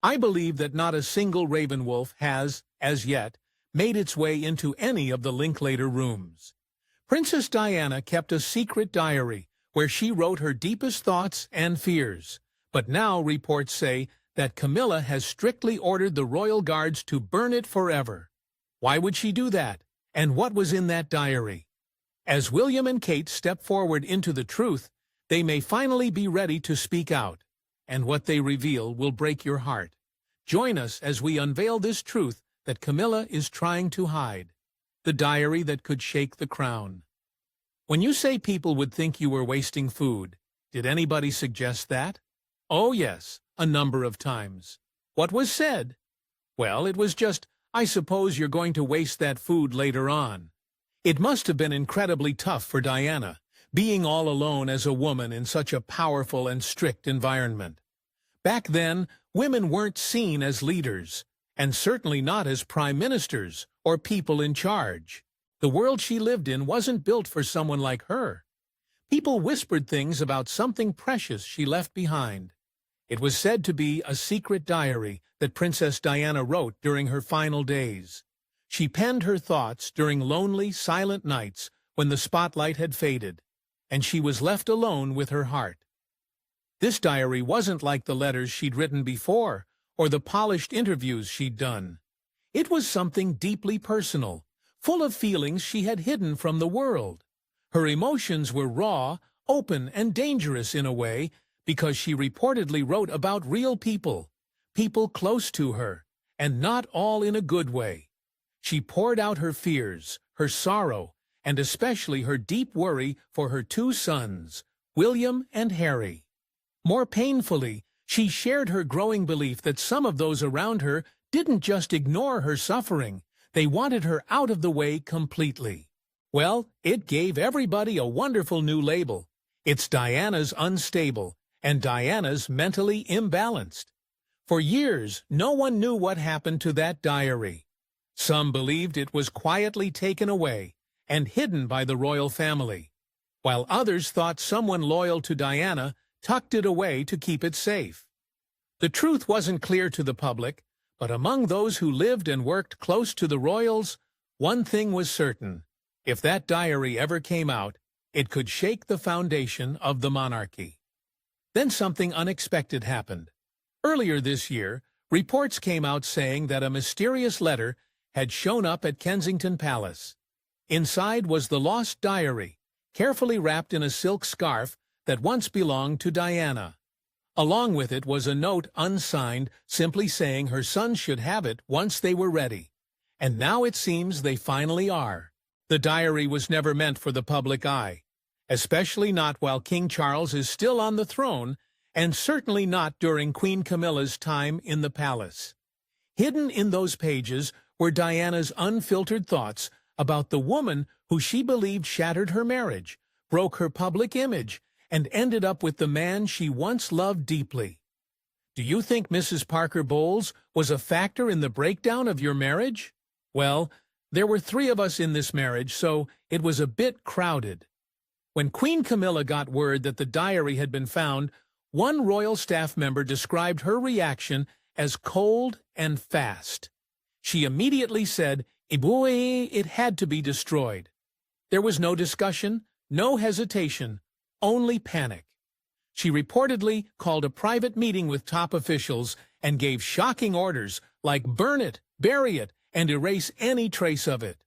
I believe that not a single Ravenwolf has, as yet, made its way into any of the Linklater rooms. Princess Diana kept a secret diary where she wrote her deepest thoughts and fears, but now reports say that Camilla has strictly ordered the royal guards to burn it forever. Why would she do that? And what was in that diary? As William and Kate step forward into the truth, they may finally be ready to speak out, and what they reveal will break your heart. Join us as we unveil this truth that Camilla is trying to hide, the diary that could shake the crown. When you say people would think you were wasting food, did anybody suggest that? Oh yes, a number of times. What was said? Well, it was just, I suppose you're going to waste that food later on. It must have been incredibly tough for Diana, being all alone as a woman in such a powerful and strict environment. Back then, women weren't seen as leaders, and certainly not as prime ministers or people in charge. The world she lived in wasn't built for someone like her. People whispered things about something precious she left behind. It was said to be a secret diary that Princess Diana wrote during her final days. She penned her thoughts during lonely, silent nights when the spotlight had faded, and she was left alone with her heart. This diary wasn't like the letters she'd written before or the polished interviews she'd done. It was something deeply personal, full of feelings she had hidden from the world. Her emotions were raw, open, and dangerous in a way because she reportedly wrote about real people, people close to her, and not all in a good way. She poured out her fears, her sorrow, and especially her deep worry for her two sons, William and Harry. More painfully, she shared her growing belief that some of those around her didn't just ignore her suffering, they wanted her out of the way completely. Well, it gave everybody a wonderful new label. It's Diana's unstable and Diana's mentally imbalanced. For years, no one knew what happened to that diary. Some believed it was quietly taken away and hidden by the royal family, while others thought someone loyal to Diana tucked it away to keep it safe. The truth wasn't clear to the public, but among those who lived and worked close to the royals, one thing was certain. If that diary ever came out, it could shake the foundation of the monarchy. Then something unexpected happened. Earlier this year, reports came out saying that a mysterious letter had shown up at Kensington Palace. Inside was the lost diary, carefully wrapped in a silk scarf that once belonged to Diana. Along with it was a note unsigned, simply saying her sons should have it once they were ready. And now it seems they finally are. The diary was never meant for the public eye, especially not while King Charles is still on the throne, and certainly not during Queen Camilla's time in the palace. Hidden in those pages were Diana's unfiltered thoughts about the woman who she believed shattered her marriage, broke her public image, and ended up with the man she once loved deeply. Do you think Mrs. Parker Bowles was a factor in the breakdown of your marriage? Well, there were 3 of us in this marriage, so it was a bit crowded. When Queen Camilla got word that the diary had been found, one royal staff member described her reaction as cold and fast. She immediately said, it had to be destroyed. There was no discussion, no hesitation, only panic. She reportedly called a private meeting with top officials and gave shocking orders like burn it, bury it, and erase any trace of it.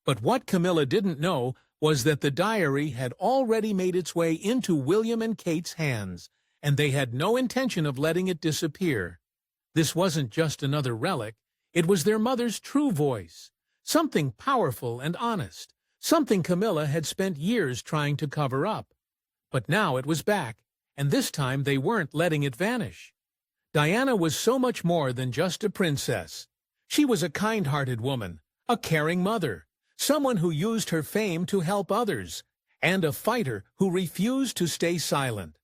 But what Camilla didn't know was that the diary had already made its way into William and Kate's hands, and they had no intention of letting it disappear. This wasn't just another relic, it was their mother's true voice, something powerful and honest, something Camilla had spent years trying to cover up. But now it was back, and this time they weren't letting it vanish. Diana was so much more than just a princess. She was a kind-hearted woman, a caring mother, someone who used her fame to help others, and a fighter who refused to stay silent.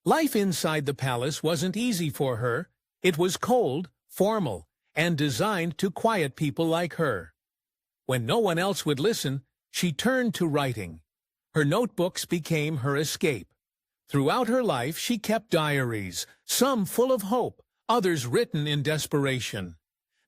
Life inside the palace wasn't easy for her. It was cold, formal, and designed to quiet people like her. When no one else would listen, she turned to writing. Her notebooks became her escape. Throughout her life, she kept diaries, some full of hope, others written in desperation.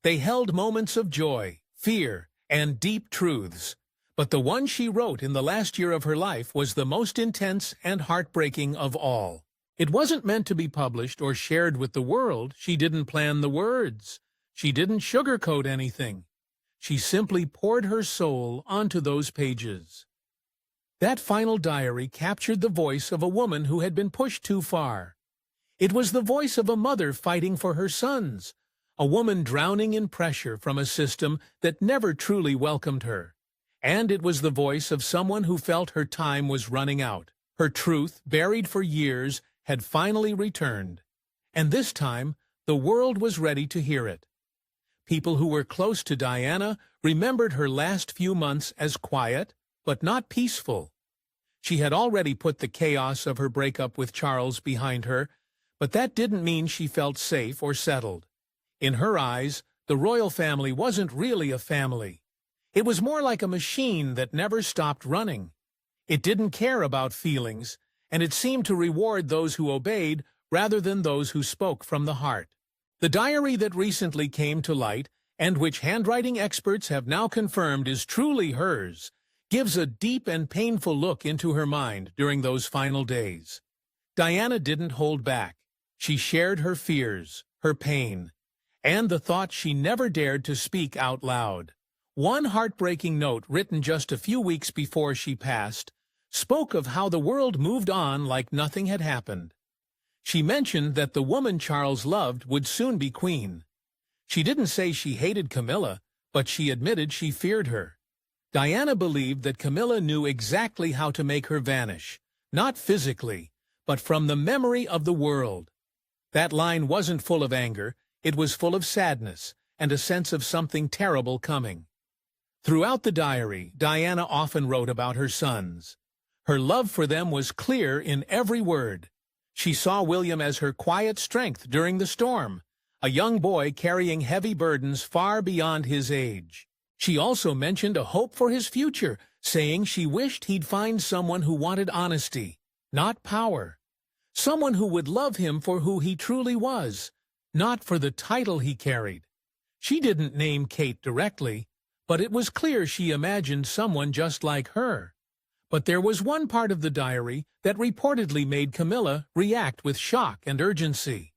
They held moments of joy, fear, and deep truths. But the one she wrote in the last year of her life was the most intense and heartbreaking of all. It wasn't meant to be published or shared with the world. She didn't plan the words. She didn't sugarcoat anything. She simply poured her soul onto those pages. That final diary captured the voice of a woman who had been pushed too far. It was the voice of a mother fighting for her sons, a woman drowning in pressure from a system that never truly welcomed her. And it was the voice of someone who felt her time was running out. Her truth, buried for years, had finally returned. And this time, the world was ready to hear it. People who were close to Diana remembered her last few months as quiet, but not peaceful. She had already put the chaos of her breakup with Charles behind her, but that didn't mean she felt safe or settled. In her eyes, the royal family wasn't really a family. It was more like a machine that never stopped running. It didn't care about feelings, and it seemed to reward those who obeyed rather than those who spoke from the heart. The diary that recently came to light, and which handwriting experts have now confirmed is truly hers, gives a deep and painful look into her mind during those final days. Diana didn't hold back. She shared her fears, her pain, and the thoughts she never dared to speak out loud. One heartbreaking note written just a few weeks before she passed spoke of how the world moved on like nothing had happened. She mentioned that the woman Charles loved would soon be queen. She didn't say she hated Camilla, but she admitted she feared her. Diana believed that Camilla knew exactly how to make her vanish, not physically, but from the memory of the world. That line wasn't full of anger, it was full of sadness and a sense of something terrible coming. Throughout the diary, Diana often wrote about her sons. Her love for them was clear in every word. She saw William as her quiet strength during the storm, a young boy carrying heavy burdens far beyond his age. She also mentioned a hope for his future, saying she wished he'd find someone who wanted honesty, not power. Someone who would love him for who he truly was, not for the title he carried. She didn't name Kate directly, but it was clear she imagined someone just like her. But there was one part of the diary that reportedly made Camilla react with shock and urgency.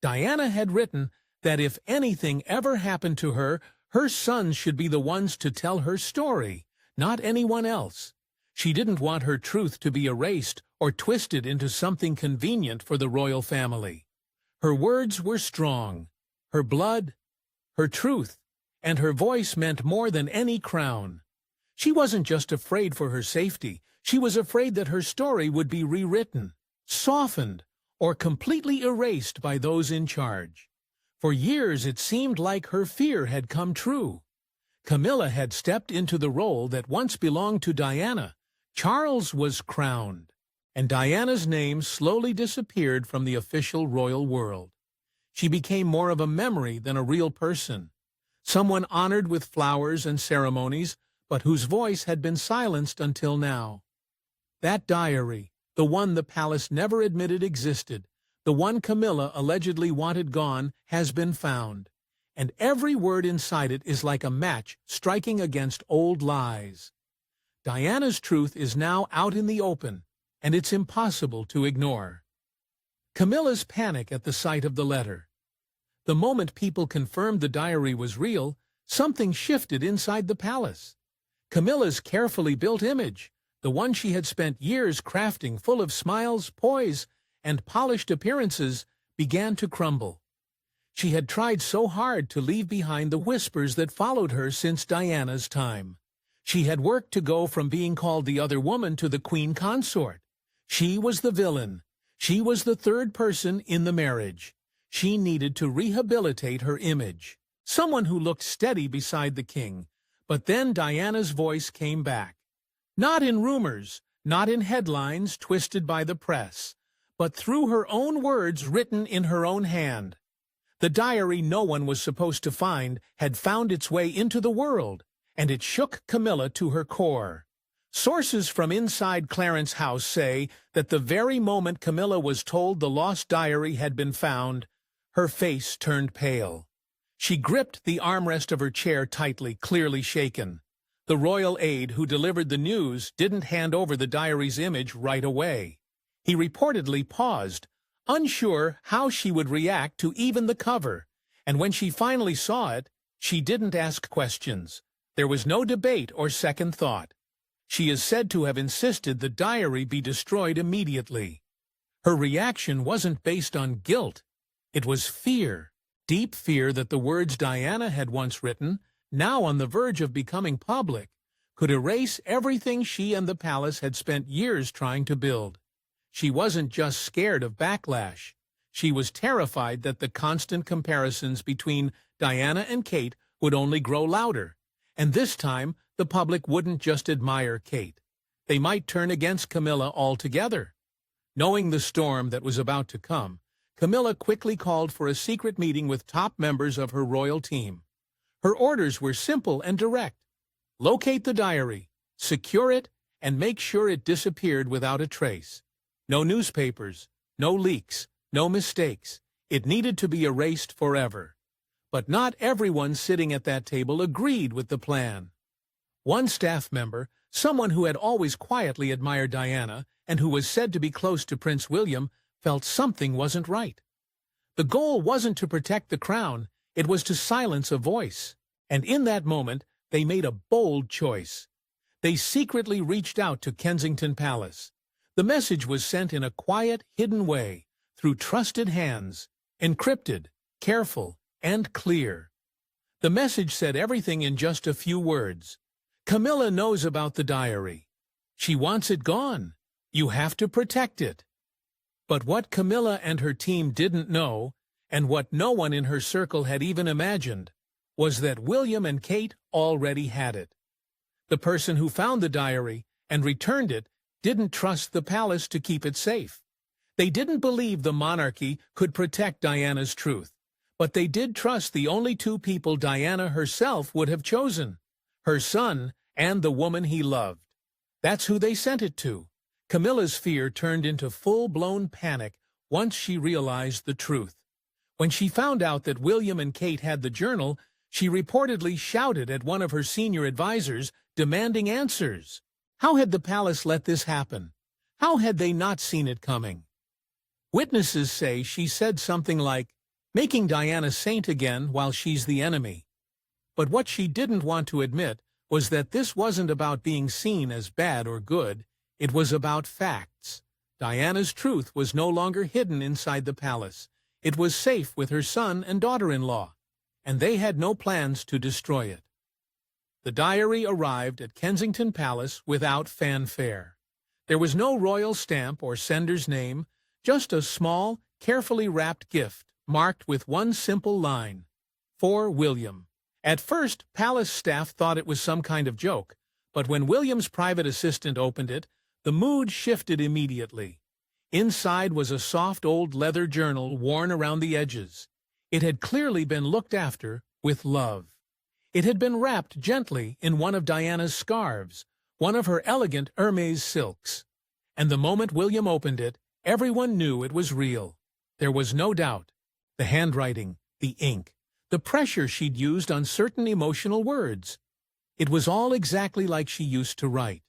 Diana had written that if anything ever happened to her, her sons should be the ones to tell her story, not anyone else. She didn't want her truth to be erased or twisted into something convenient for the royal family. Her words were strong. Her blood, her truth, and her voice meant more than any crown. She wasn't just afraid for her safety. She was afraid that her story would be rewritten, softened, or completely erased by those in charge. For years it seemed like her fear had come true. Camilla had stepped into the role that once belonged to Diana. Charles was crowned, and Diana's name slowly disappeared from the official royal world. She became more of a memory than a real person, someone honored with flowers and ceremonies, but whose voice had been silenced until now. That diary, the one the palace never admitted existed, the one Camilla allegedly wanted gone, has been found, and every word inside it is like a match striking against old lies. Diana's truth is now out in the open, and it's impossible to ignore. Camilla's panic at the sight of the letter. The moment people confirmed the diary was real, something shifted inside the palace. Camilla's carefully built image, the one she had spent years crafting full of smiles, poise, and polished appearances, began to crumble. She had tried so hard to leave behind the whispers that followed her since Diana's time. She had worked to go from being called the other woman to the queen consort. She was the villain. She was the third person in the marriage. She needed to rehabilitate her image. Someone who looked steady beside the king. But then Diana's voice came back. Not in rumors, not in headlines twisted by the press, but through her own words written in her own hand. The diary no one was supposed to find had found its way into the world, and it shook Camilla to her core. Sources from inside Clarence House say that the very moment Camilla was told the lost diary had been found, Her face turned pale. She gripped the armrest of her chair tightly, clearly shaken. The royal aide who delivered the news didn't hand over the diary's image right away. He reportedly paused, unsure how she would react to even the cover, and when she finally saw it, she didn't ask questions. There was no debate or second thought. She is said to have insisted the diary be destroyed immediately. Her reaction wasn't based on guilt. It was fear, deep fear that the words Diana had once written, now on the verge of becoming public, could erase everything she and the palace had spent years trying to build. She wasn't just scared of backlash. She was terrified that the constant comparisons between Diana and Kate would only grow louder, and this time the public wouldn't just admire Kate. They might turn against Camilla altogether. Knowing the storm that was about to come, Camilla quickly called for a secret meeting with top members of her royal team. Her orders were simple and direct. Locate the diary, secure it, and make sure it disappeared without a trace. No newspapers, no leaks, no mistakes. It needed to be erased forever. But not everyone sitting at that table agreed with the plan. One staff member, someone who had always quietly admired Diana and who was said to be close to Prince William, felt something wasn't right. The goal wasn't to protect the crown, it was to silence a voice. And in that moment, they made a bold choice. They secretly reached out to Kensington Palace. The message was sent in a quiet, hidden way, through trusted hands, encrypted, careful, and clear. The message said everything in just a few words. Camilla knows about the diary. She wants it gone. You have to protect it. But what Camilla and her team didn't know, and what no one in her circle had even imagined, was that William and Kate already had it. The person who found the diary and returned it didn't trust the palace to keep it safe. They didn't believe the monarchy could protect Diana's truth, but they did trust the only two people Diana herself would have chosen, her son and the woman he loved. That's who they sent it to. Camilla's fear turned into full-blown panic once she realized the truth. When she found out that William and Kate had the journal, she reportedly shouted at one of her senior advisors, demanding answers. How had the palace let this happen? How had they not seen it coming? Witnesses say she said something like, making Diana saint again while she's the enemy. But what she didn't want to admit was that this wasn't about being seen as bad or good. It was about facts. Diana's truth was no longer hidden inside the palace. It was safe with her son and daughter-in-law, and they had no plans to destroy it. The diary arrived at Kensington Palace without fanfare. There was no royal stamp or sender's name, just a small, carefully wrapped gift marked with one simple line, "For William." At first, palace staff thought it was some kind of joke, but when William's private assistant opened it, the mood shifted immediately. Inside was a soft old leather journal worn around the edges. It had clearly been looked after with love. It had been wrapped gently in one of Diana's scarves, one of her elegant Hermes silks. And the moment William opened it, everyone knew it was real. There was no doubt. The handwriting, the ink, the pressure she'd used on certain emotional words. It was all exactly like she used to write.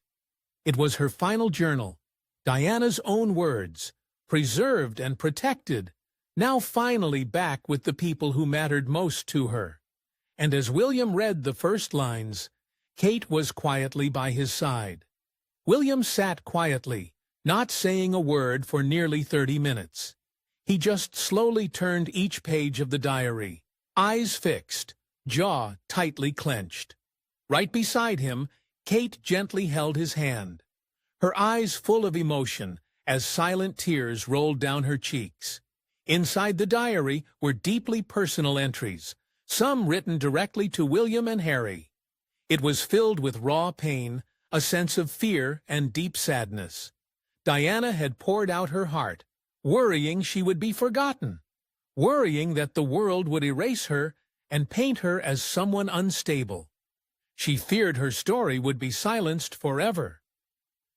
It was her final journal, Diana's own words, preserved and protected, now finally back with the people who mattered most to her. And as William read the first lines, Kate was quietly by his side. William sat quietly, not saying a word for nearly 30 minutes. He just slowly turned each page of the diary, eyes fixed, jaw tightly clenched. Right beside him, Kate gently held his hand, her eyes full of emotion as silent tears rolled down her cheeks. Inside the diary were deeply personal entries, some written directly to William and Harry. It was filled with raw pain, a sense of fear and deep sadness. Diana had poured out her heart, worrying she would be forgotten, worrying that the world would erase her and paint her as someone unstable. She feared her story would be silenced forever.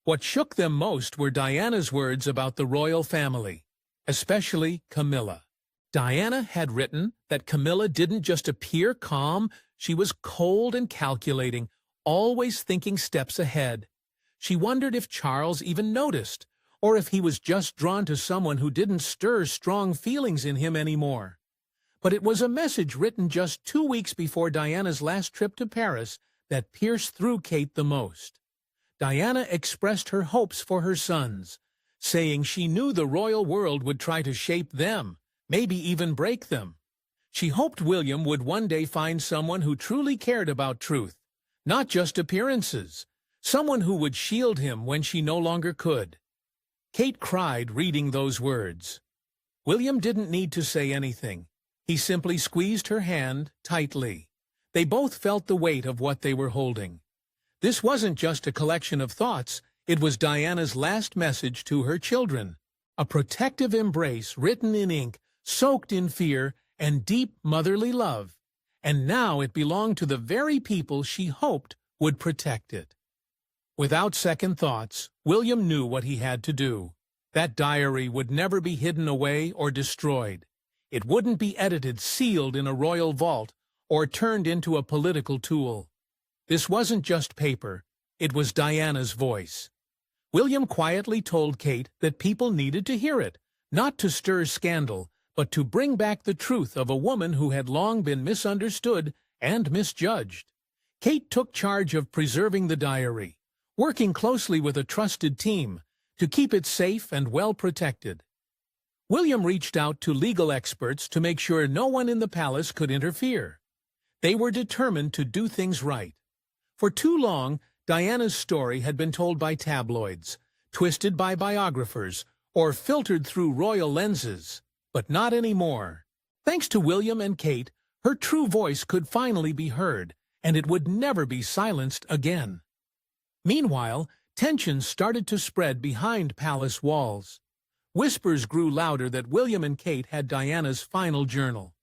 What shook them most were Diana's words about the royal family, especially Camilla. Diana had written that Camilla didn't just appear calm, she was cold and calculating, always thinking steps ahead. She wondered if Charles even noticed, or if he was just drawn to someone who didn't stir strong feelings in him anymore. But it was a message written just 2 weeks before Diana's last trip to Paris that pierced through Kate the most. Diana expressed her hopes for her sons, saying she knew the royal world would try to shape them, maybe even break them. She hoped William would one day find someone who truly cared about truth, not just appearances, someone who would shield him when she no longer could. Kate cried reading those words. William didn't need to say anything. He simply squeezed her hand tightly. They both felt the weight of what they were holding. This wasn't just a collection of thoughts, it was Diana's last message to her children. A protective embrace written in ink, soaked in fear and deep motherly love. And now it belonged to the very people she hoped would protect it. Without second thoughts, William knew what he had to do. That diary would never be hidden away or destroyed. It wouldn't be edited, sealed in a royal vault, or turned into a political tool. This wasn't just paper, it was Diana's voice. William quietly told Kate that people needed to hear it, not to stir scandal, but to bring back the truth of a woman who had long been misunderstood and misjudged. Kate took charge of preserving the diary, working closely with a trusted team to keep it safe and well protected. William reached out to legal experts to make sure no one in the palace could interfere. They were determined to do things right. For too long, Diana's story had been told by tabloids, twisted by biographers, or filtered through royal lenses. But not anymore. Thanks to William and Kate, her true voice could finally be heard, and it would never be silenced again. Meanwhile, tensions started to spread behind palace walls. Whispers grew louder that William and Kate had Diana's final journal.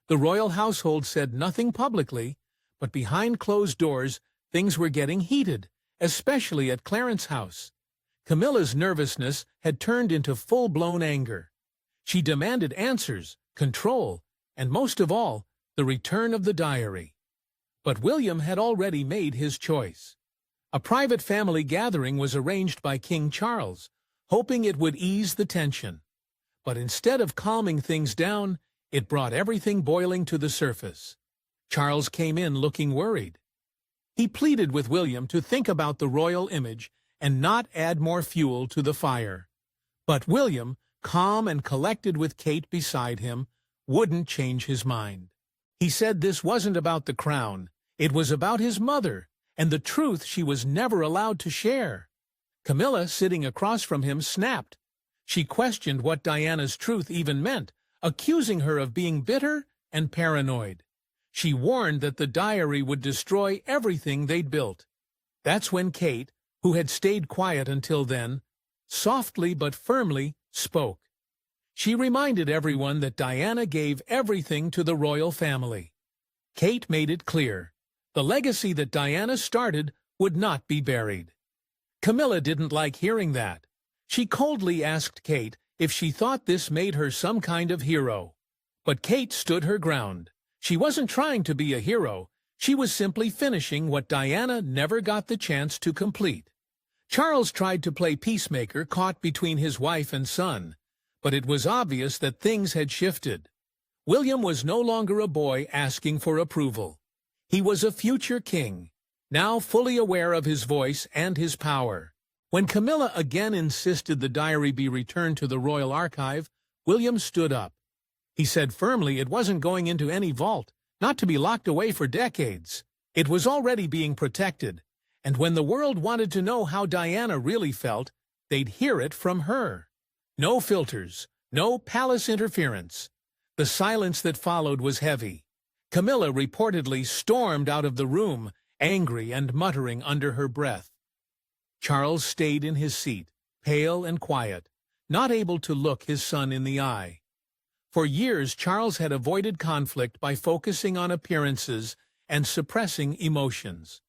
The royal household said nothing publicly, but behind closed doors, things were getting heated, especially at Clarence's house. Camilla's nervousness had turned into full-blown anger. She demanded answers, control, and most of all, the return of the diary. But William had already made his choice. A private family gathering was arranged by King Charles, hoping it would ease the tension. But instead of calming things down, it brought everything boiling to the surface. Charles came in looking worried. He pleaded with William to think about the royal image and not add more fuel to the fire. But William, calm and collected with Kate beside him, wouldn't change his mind. He said this wasn't about the crown, it was about his mother, and the truth she was never allowed to share. Camilla, sitting across from him, snapped. She questioned what Diana's truth even meant, accusing her of being bitter and paranoid. She warned that the diary would destroy everything they'd built. That's when Kate, who had stayed quiet until then, softly but firmly spoke. She reminded everyone that Diana gave everything to the royal family. Kate made it clear. The legacy that Diana started would not be buried. Camilla didn't like hearing that. She coldly asked Kate if she thought this made her some kind of hero. But Kate stood her ground. She wasn't trying to be a hero. She was simply finishing what Diana never got the chance to complete. Charles tried to play peacemaker, caught between his wife and son, but it was obvious that things had shifted. William was no longer a boy asking for approval. He was a future king, now fully aware of his voice and his power. When Camilla again insisted the diary be returned to the royal archive, William stood up. He said firmly it wasn't going into any vault, not to be locked away for decades. It was already being protected, and when the world wanted to know how Diana really felt, they'd hear it from her. No filters, no palace interference. The silence that followed was heavy. Camilla reportedly stormed out of the room, angry and muttering under her breath. Charles stayed in his seat, pale and quiet, not able to look his son in the eye. For years, Charles had avoided conflict by focusing on appearances and suppressing emotions.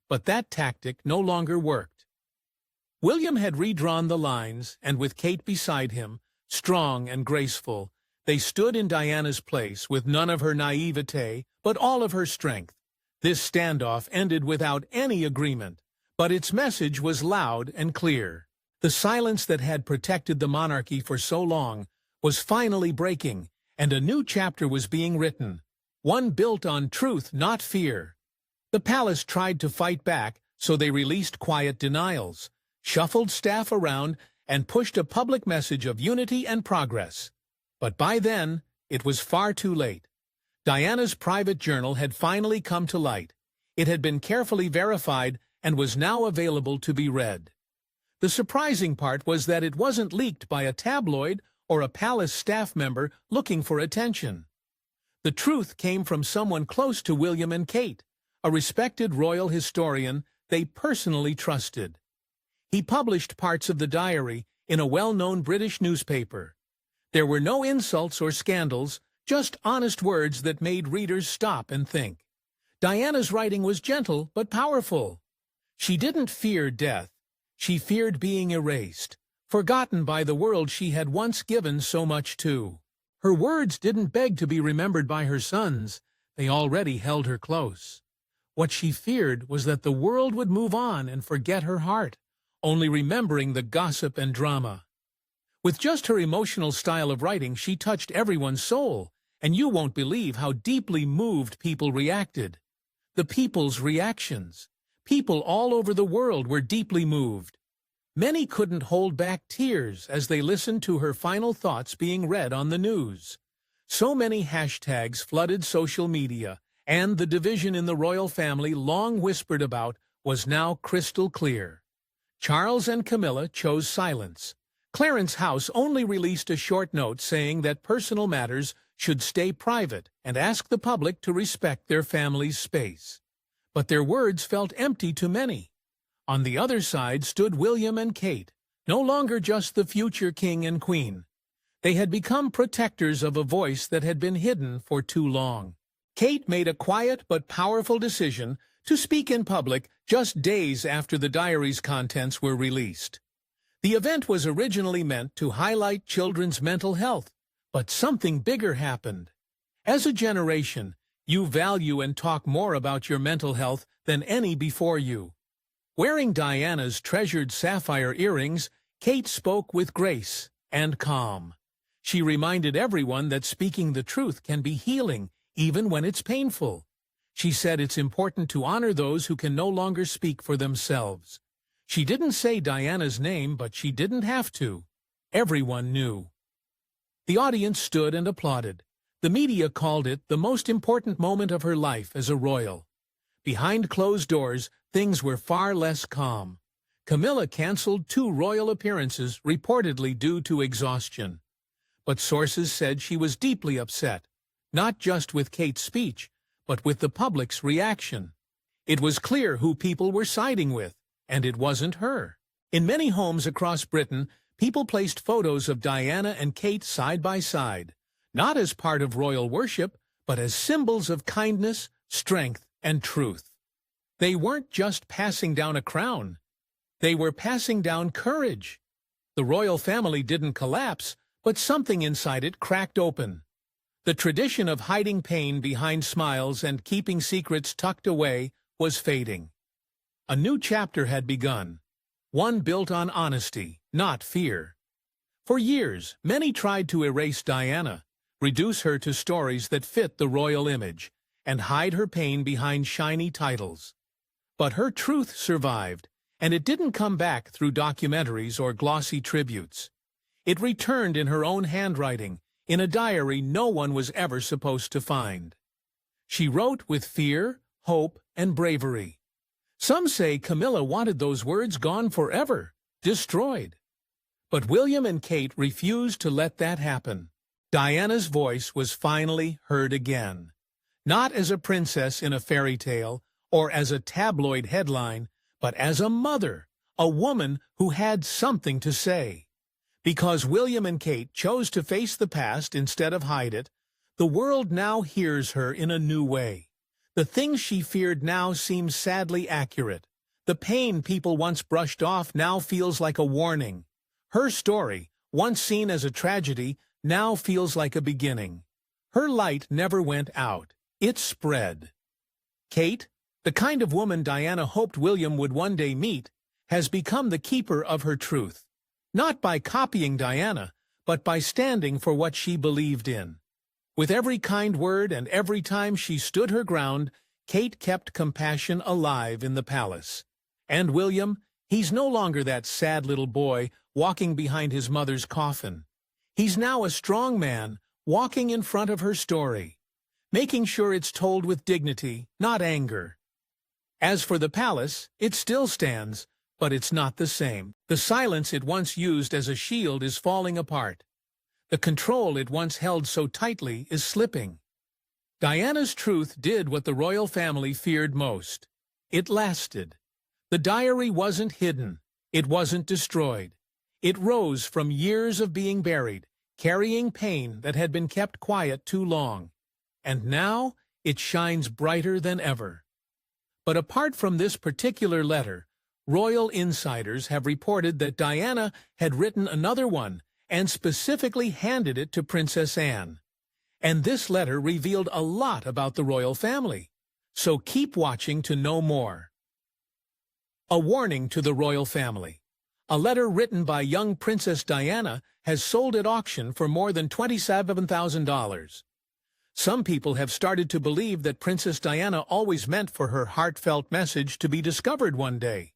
But that tactic no longer worked. William had redrawn the lines, and with Kate beside him, strong and graceful, They stood in Diana's place with none of her naivete, but all of her strength. This standoff ended without any agreement, but its message was loud and clear. The silence that had protected the monarchy for so long was finally breaking, and a new chapter was being written, one built on truth, not fear. The palace tried to fight back, so they released quiet denials, shuffled staff around, and pushed a public message of unity and progress. But by then, it was far too late. Diana's private journal had finally come to light. It had been carefully verified and was now available to be read. The surprising part was that it wasn't leaked by a tabloid or a palace staff member looking for attention. The truth came from someone close to William and Kate, a respected royal historian they personally trusted. He published parts of the diary in a well-known British newspaper. There were no insults or scandals, just honest words that made readers stop and think. Diana's writing was gentle but powerful. She didn't fear death. She feared being erased, forgotten by the world she had once given so much to. Her words didn't beg to be remembered by her sons. They already held her close. What she feared was that the world would move on and forget her heart, only remembering the gossip and drama. With just her emotional style of writing, she touched everyone's soul, and you won't believe how deeply moved people reacted. The people's reactions. People all over the world were deeply moved. Many couldn't hold back tears as they listened to her final thoughts being read on the news. So many hashtags flooded social media, and the division in the royal family long whispered about was now crystal clear. Charles and Camilla chose silence. Clarence House only released a short note saying that personal matters should stay private and ask the public to respect their family's space. But their words felt empty to many. On the other side stood William and Kate, no longer just the future king and queen. They had become protectors of a voice that had been hidden for too long. Kate made a quiet but powerful decision to speak in public just days after the diary's contents were released. The event was originally meant to highlight children's mental health, but something bigger happened. As a generation, you value and talk more about your mental health than any before you. Wearing Diana's treasured sapphire earrings, Kate spoke with grace and calm. She reminded everyone that speaking the truth can be healing, even when it's painful. She said it's important to honor those who can no longer speak for themselves. She didn't say Diana's name, but she didn't have to. Everyone knew. The audience stood and applauded. The media called it the most important moment of her life as a royal. Behind closed doors, things were far less calm. Camilla canceled 2 royal appearances, reportedly due to exhaustion. But sources said she was deeply upset, not just with Kate's speech, but with the public's reaction. It was clear who people were siding with, and it wasn't her. In many homes across Britain, people placed photos of Diana and Kate side by side, not as part of royal worship, but as symbols of kindness, strength, and truth. They weren't just passing down a crown. They were passing down courage. The royal family didn't collapse, but something inside it cracked open. The tradition of hiding pain behind smiles and keeping secrets tucked away was fading. A new chapter had begun, one built on honesty, not fear. For years, many tried to erase Diana, reduce her to stories that fit the royal image, and hide her pain behind shiny titles. But her truth survived, and it didn't come back through documentaries or glossy tributes. It returned in her own handwriting, in a diary no one was ever supposed to find. She wrote with fear, hope, and bravery. Some say Camilla wanted those words gone forever, destroyed. But William and Kate refused to let that happen. Diana's voice was finally heard again. Not as a princess in a fairy tale, or as a tabloid headline, but as a mother, a woman who had something to say. Because William and Kate chose to face the past instead of hide it, the world now hears her in a new way. The things she feared now seem sadly accurate. The pain people once brushed off now feels like a warning. Her story, once seen as a tragedy, now feels like a beginning. Her light never went out. It spread. Kate, the kind of woman Diana hoped William would one day meet, has become the keeper of her truth. Not by copying Diana, but by standing for what she believed in. With every kind word and every time she stood her ground, Kate kept compassion alive in the palace. And William, he's no longer that sad little boy walking behind his mother's coffin. He's now a strong man walking in front of her story, making sure it's told with dignity, not anger. As for the palace, it still stands, but it's not the same. The silence it once used as a shield is falling apart. The control it once held so tightly is slipping. Diana's truth did what the royal family feared most. It lasted. The diary wasn't hidden. It wasn't destroyed. It rose from years of being buried, carrying pain that had been kept quiet too long. And now it shines brighter than ever. But apart from this particular letter, royal insiders have reported that Diana had written another one and specifically handed it to Princess Anne. And this letter revealed a lot about the royal family. So keep watching to know more. A warning to the royal family. A letter written by young Princess Diana has sold at auction for more than $27,000. Some people have started to believe that Princess Diana always meant for her heartfelt message to be discovered one day.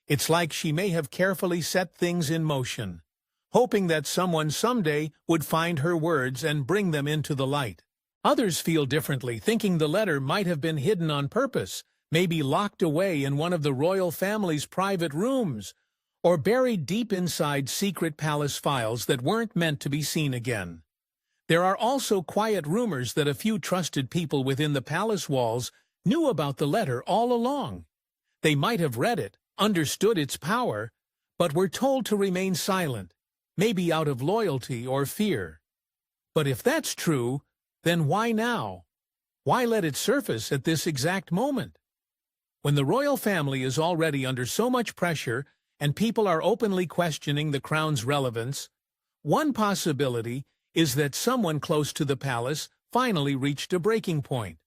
It's like she may have carefully set things in motion, hoping that someone someday would find her words and bring them into the light. Others feel differently, thinking the letter might have been hidden on purpose, maybe locked away in one of the royal family's private rooms, or buried deep inside secret palace files that weren't meant to be seen again. There are also quiet rumors that a few trusted people within the palace walls knew about the letter all along. They might have read it, understood its power, but were told to remain silent, maybe out of loyalty or fear. But if that's true, then why now? Why let it surface at this exact moment? When the royal family is already under so much pressure and people are openly questioning the crown's relevance, one possibility is that someone close to the palace finally reached a breaking point.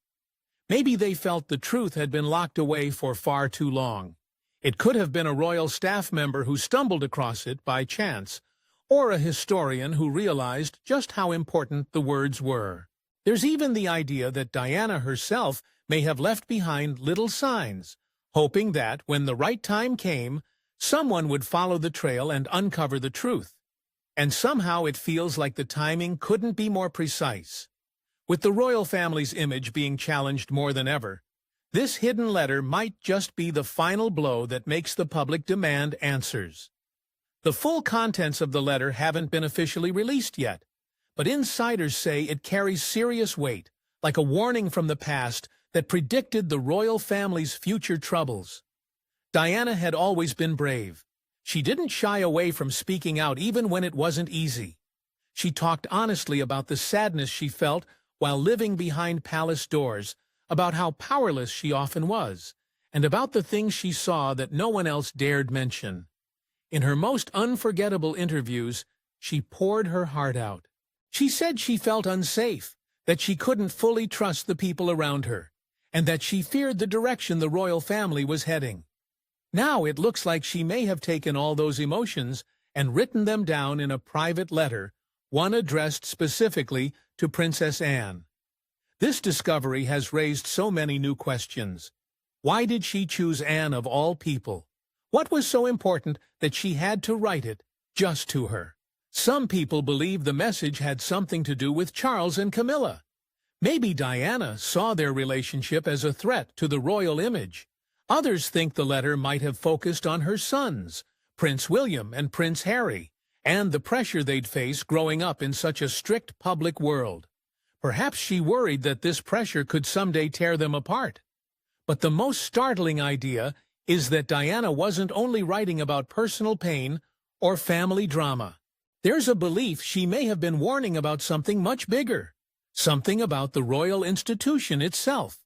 Maybe they felt the truth had been locked away for far too long. It could have been a royal staff member who stumbled across it by chance, or a historian who realized just how important the words were. There's even the idea that Diana herself may have left behind little signs, hoping that, when the right time came, someone would follow the trail and uncover the truth. And somehow it feels like the timing couldn't be more precise. With the royal family's image being challenged more than ever, this hidden letter might just be the final blow that makes the public demand answers. The full contents of the letter haven't been officially released yet, but insiders say it carries serious weight, like a warning from the past that predicted the royal family's future troubles. Diana had always been brave. She didn't shy away from speaking out even when it wasn't easy. She talked honestly about the sadness she felt while living behind palace doors, about how powerless she often was, and about the things she saw that no one else dared mention. In her most unforgettable interviews, she poured her heart out. She said she felt unsafe, that she couldn't fully trust the people around her, and that she feared the direction the royal family was heading. Now it looks like she may have taken all those emotions and written them down in a private letter, one addressed specifically to Princess Anne. This discovery has raised so many new questions. Why did she choose Anne of all people? What was so important that she had to write it just to her? Some people believe the message had something to do with Charles and Camilla. Maybe Diana saw their relationship as a threat to the royal image. Others think the letter might have focused on her sons, Prince William and Prince Harry, and the pressure they'd face growing up in such a strict public world. Perhaps she worried that this pressure could someday tear them apart. But the most startling idea is that Diana wasn't only writing about personal pain or family drama. There's a belief she may have been warning about something much bigger, something about the royal institution itself.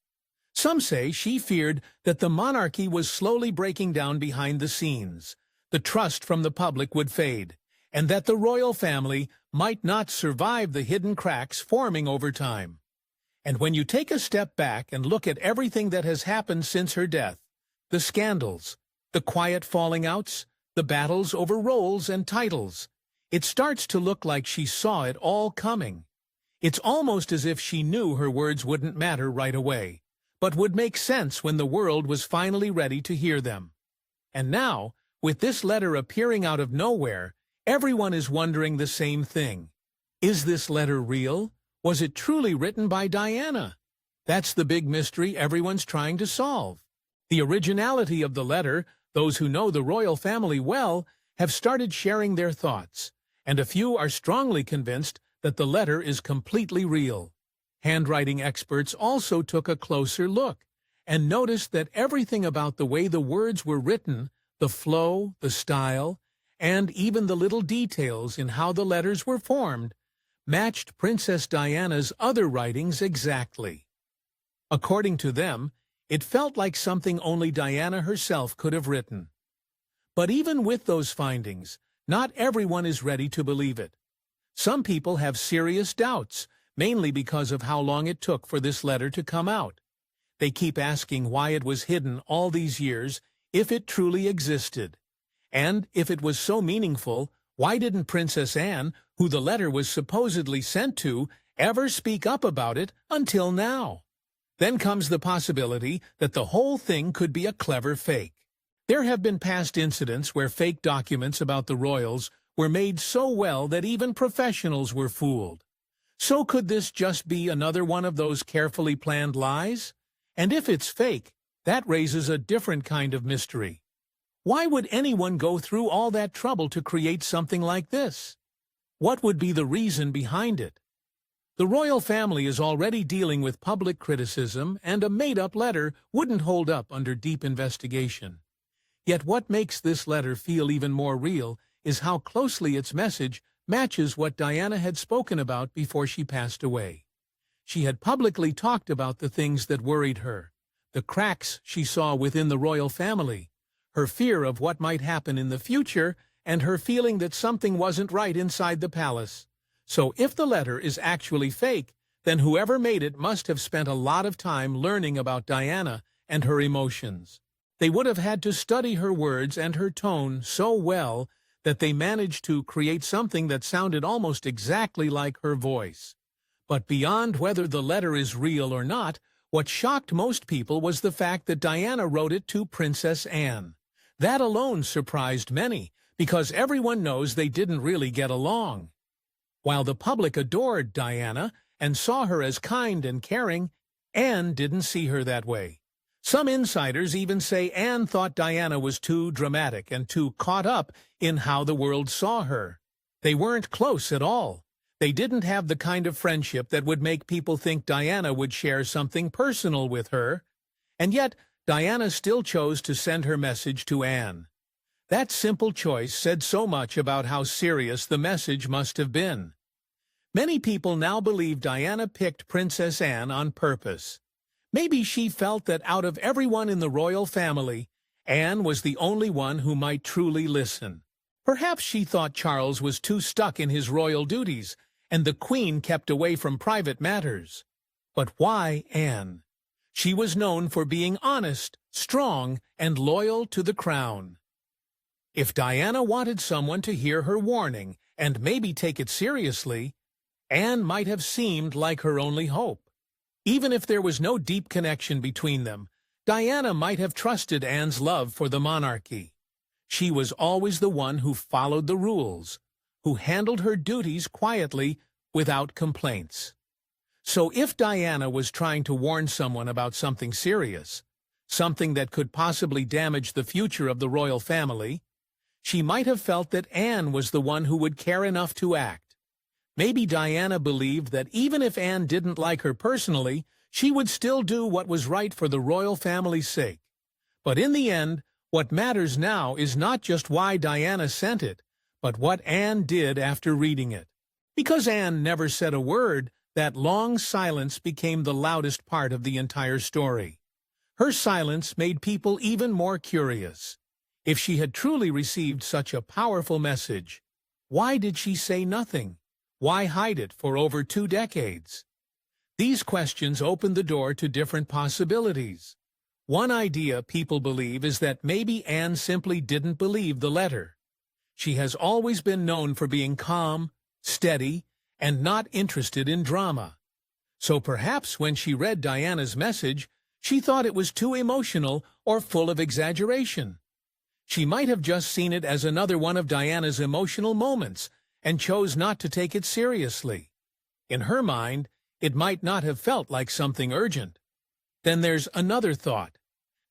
Some say she feared that the monarchy was slowly breaking down behind the scenes. The trust from the public would fade, and that the royal family might not survive the hidden cracks forming over time. And when you take a step back and look at everything that has happened since her death, the scandals, the quiet falling outs, the battles over roles and titles, it starts to look like she saw it all coming. It's almost as if she knew her words wouldn't matter right away, but would make sense when the world was finally ready to hear them. And now, with this letter appearing out of nowhere, everyone is wondering the same thing. Is this letter real? Was it truly written by Diana? That's the big mystery everyone's trying to solve. The originality of the letter, those who know the royal family well, have started sharing their thoughts, and a few are strongly convinced that the letter is completely real. Handwriting experts also took a closer look and noticed that everything about the way the words were written, the flow, the style, and even the little details in how the letters were formed, matched Princess Diana's other writings exactly. According to them, it felt like something only Diana herself could have written. But even with those findings, not everyone is ready to believe it. Some people have serious doubts, mainly because of how long it took for this letter to come out. They keep asking why it was hidden all these years, if it truly existed. And if it was so meaningful, why didn't Princess Anne, who the letter was supposedly sent to, ever speak up about it until now? Then comes the possibility that the whole thing could be a clever fake. There have been past incidents where fake documents about the royals were made so well that even professionals were fooled. So could this just be another one of those carefully planned lies? And if it's fake, that raises a different kind of mystery. Why would anyone go through all that trouble to create something like this? What would be the reason behind it? The royal family is already dealing with public criticism, and a made-up letter wouldn't hold up under deep investigation. Yet what makes this letter feel even more real is how closely its message matches what Diana had spoken about before she passed away. She had publicly talked about the things that worried her, the cracks she saw within the royal family, her fear of what might happen in the future, and her feeling that something wasn't right inside the palace. So if the letter is actually fake, then whoever made it must have spent a lot of time learning about Diana and her emotions. They would have had to study her words and her tone so well that they managed to create something that sounded almost exactly like her voice. But beyond whether the letter is real or not, what shocked most people was the fact that Diana wrote it to Princess Anne. That alone surprised many, because everyone knows they didn't really get along. While the public adored Diana and saw her as kind and caring, Anne didn't see her that way. Some insiders even say Anne thought Diana was too dramatic and too caught up in how the world saw her. They weren't close at all. They didn't have the kind of friendship that would make people think Diana would share something personal with her. And yet, Diana still chose to send her message to Anne. That simple choice said so much about how serious the message must have been. Many people now believe Diana picked Princess Anne on purpose. Maybe she felt that out of everyone in the royal family, Anne was the only one who might truly listen. Perhaps she thought Charles was too stuck in his royal duties, and the Queen kept away from private matters. But why Anne? She was known for being honest, strong, and loyal to the crown. If Diana wanted someone to hear her warning and maybe take it seriously, Anne might have seemed like her only hope. Even if there was no deep connection between them, Diana might have trusted Anne's love for the monarchy. She was always the one who followed the rules, who handled her duties quietly without complaints. So if Diana was trying to warn someone about something serious, something that could possibly damage the future of the royal family, she might have felt that Anne was the one who would care enough to act. Maybe Diana believed that even if Anne didn't like her personally, she would still do what was right for the royal family's sake. But in the end, what matters now is not just why Diana sent it, but what Anne did after reading it. Because Anne never said a word, that long silence became the loudest part of the entire story. Her silence made people even more curious. If she had truly received such a powerful message, Why did she say nothing? Why hide it for over 2 decades? These questions open the door to different possibilities. One idea people believe is that maybe Anne simply didn't believe the letter. She has always been known for being calm, steady, and not interested in drama. So perhaps when she read Diana's message, she thought it was too emotional or full of exaggeration. She might have just seen it as another one of Diana's emotional moments and chose not to take it seriously. In her mind, it might not have felt like something urgent. Then there's another thought.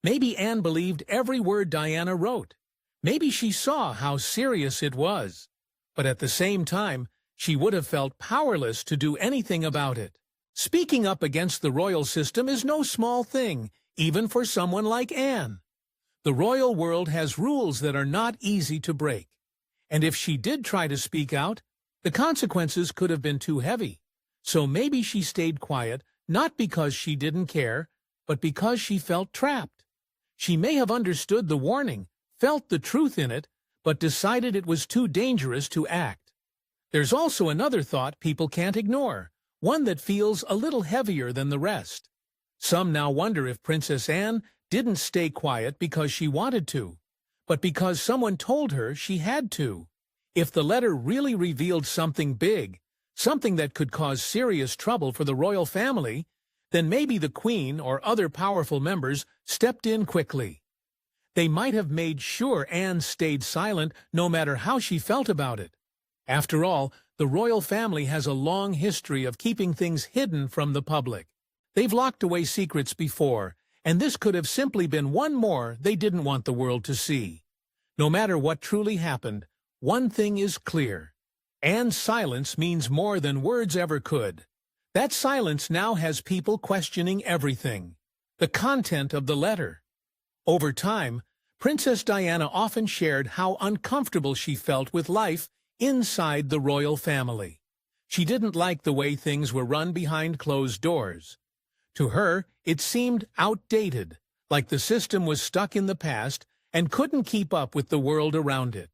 Maybe Anne believed every word Diana wrote. Maybe she saw how serious it was. But at the same time, she would have felt powerless to do anything about it. Speaking up against the royal system is no small thing, even for someone like Anne. The royal world has rules that are not easy to break. And if she did try to speak out, the consequences could have been too heavy. So maybe she stayed quiet, not because she didn't care, but because she felt trapped. She may have understood the warning, felt the truth in it, but decided it was too dangerous to act. There's also another thought people can't ignore, one that feels a little heavier than the rest. Some now wonder if Princess Anne didn't stay quiet because she wanted to, but because someone told her she had to. If the letter really revealed something big, something that could cause serious trouble for the royal family, then maybe the Queen or other powerful members stepped in quickly. They might have made sure Anne stayed silent no matter how she felt about it. After all, the royal family has a long history of keeping things hidden from the public. They've locked away secrets before, and this could have simply been one more they didn't want the world to see. No matter what truly happened, one thing is clear. Anne's silence means more than words ever could. That silence now has people questioning everything, the content of the letter. Over time, Princess Diana often shared how uncomfortable she felt with life inside the royal family. She didn't like the way things were run behind closed doors. To her, it seemed outdated, like the system was stuck in the past and couldn't keep up with the world around it.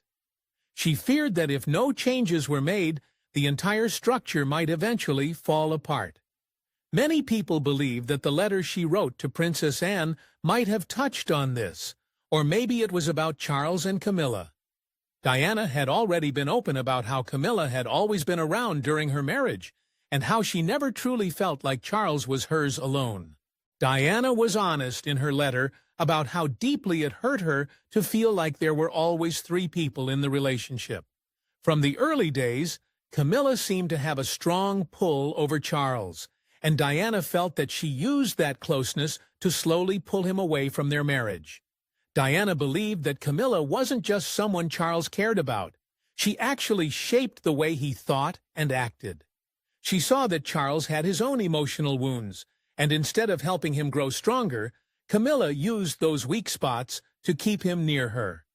She feared that if no changes were made, the entire structure might eventually fall apart. Many people believe that the letter she wrote to Princess Anne might have touched on this, or maybe it was about Charles and Camilla. Diana had already been open about how Camilla had always been around during her marriage, and how she never truly felt like Charles was hers alone. Diana was honest in her letter about how deeply it hurt her to feel like there were always 3 people in the relationship. From the early days, Camilla seemed to have a strong pull over Charles, and Diana felt that she used that closeness to slowly pull him away from their marriage. Diana believed that Camilla wasn't just someone Charles cared about. She actually shaped the way he thought and acted. She saw that Charles had his own emotional wounds, and instead of helping him grow stronger, Camilla used those weak spots to keep him near her.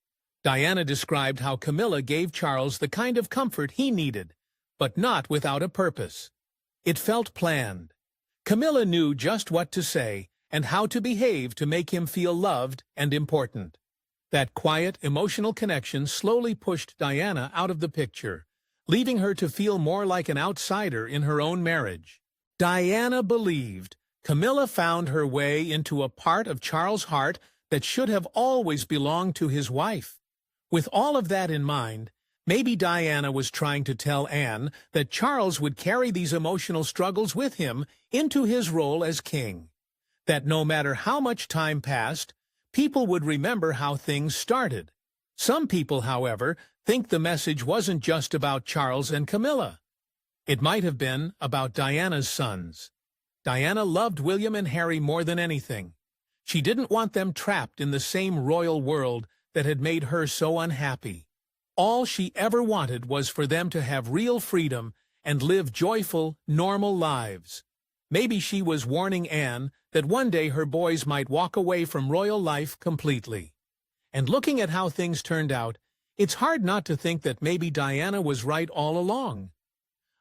Diana described how Camilla gave Charles the kind of comfort he needed, but not without a purpose. It felt planned. Camilla knew just what to say and how to behave to make him feel loved and important. That quiet, emotional connection slowly pushed Diana out of the picture, leaving her to feel more like an outsider in her own marriage. Diana believed Camilla found her way into a part of Charles' heart that should have always belonged to his wife. With all of that in mind, maybe Diana was trying to tell Anne that Charles would carry these emotional struggles with him into his role as king. That no matter how much time passed, people would remember how things started. Some people, however, think the message wasn't just about Charles and Camilla. It might have been about Diana's sons. Diana loved William and Harry more than anything. She didn't want them trapped in the same royal world that had made her so unhappy. All she ever wanted was for them to have real freedom and live joyful, normal lives. Maybe she was warning Anne that one day her boys might walk away from royal life completely. And looking at how things turned out, it's hard not to think that maybe Diana was right all along.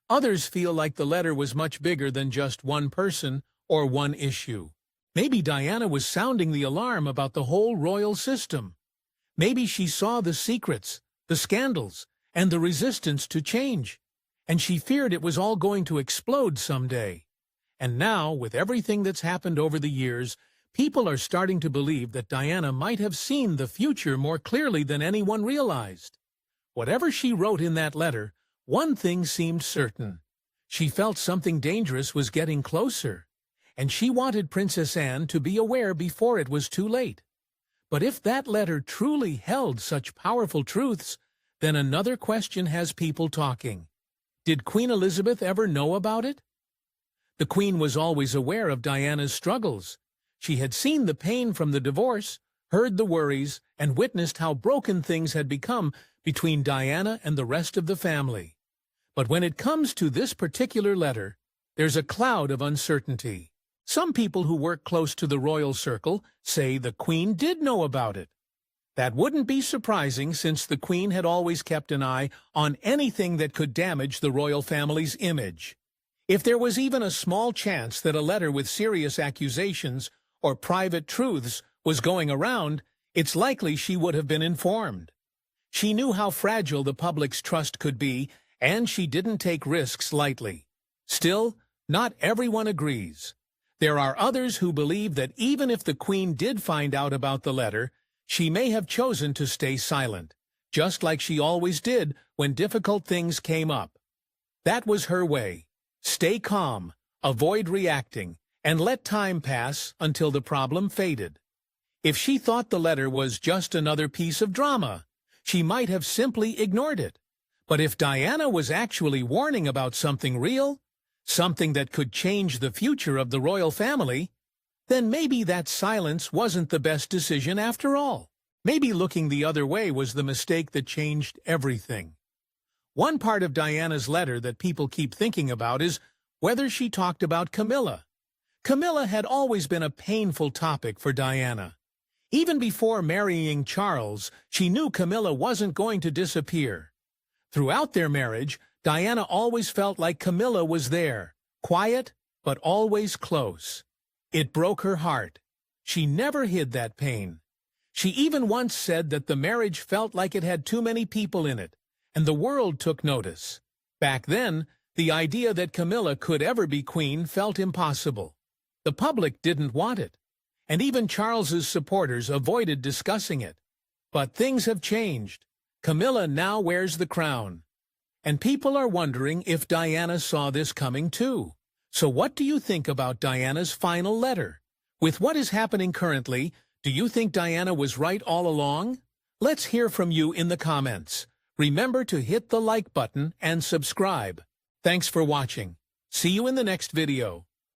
Others feel like the letter was much bigger than just one person or one issue. Maybe Diana was sounding the alarm about the whole royal system. Maybe she saw the secrets, the scandals, and the resistance to change, and she feared it was all going to explode someday. And now, with everything that's happened over the years, people are starting to believe that Diana might have seen the future more clearly than anyone realized. Whatever she wrote in that letter, one thing seemed certain. She felt something dangerous was getting closer, and she wanted Princess Anne to be aware before it was too late. But if that letter truly held such powerful truths, then another question has people talking. Did Queen Elizabeth ever know about it? The Queen was always aware of Diana's struggles. She had seen the pain from the divorce, heard the worries, and witnessed how broken things had become between Diana and the rest of the family. But when it comes to this particular letter, there's a cloud of uncertainty. Some people who work close to the royal circle say the Queen did know about it. That wouldn't be surprising since the Queen had always kept an eye on anything that could damage the royal family's image. If there was even a small chance that a letter with serious accusations or private truths was going around, it's likely she would have been informed. She knew how fragile the public's trust could be, and she didn't take risks lightly. Still, not everyone agrees. There are others who believe that even if the Queen did find out about the letter, she may have chosen to stay silent, just like she always did when difficult things came up. That was her way. Stay calm, avoid reacting, and let time pass until the problem faded. If she thought the letter was just another piece of drama, she might have simply ignored it. But if Diana was actually warning about something real, something that could change the future of the royal family, then maybe that silence wasn't the best decision after all. Maybe looking the other way was the mistake that changed everything. One part of Diana's letter that people keep thinking about is whether she talked about Camilla. Camilla had always been a painful topic for Diana. Even before marrying Charles, she knew Camilla wasn't going to disappear. Throughout their marriage, Diana always felt like Camilla was there, quiet, but always close. It broke her heart. She never hid that pain. She even once said that the marriage felt like it had too many people in it, and the world took notice. Back then, the idea that Camilla could ever be queen felt impossible. The public didn't want it, and even Charles's supporters avoided discussing it. But things have changed. Camilla now wears the crown. And people are wondering if Diana saw this coming too. So what do you think about Diana's final letter? With what is happening currently, do you think Diana was right all along? Let's hear from you in the comments. Remember to hit the like button and subscribe. Thanks for watching. See you in the next video.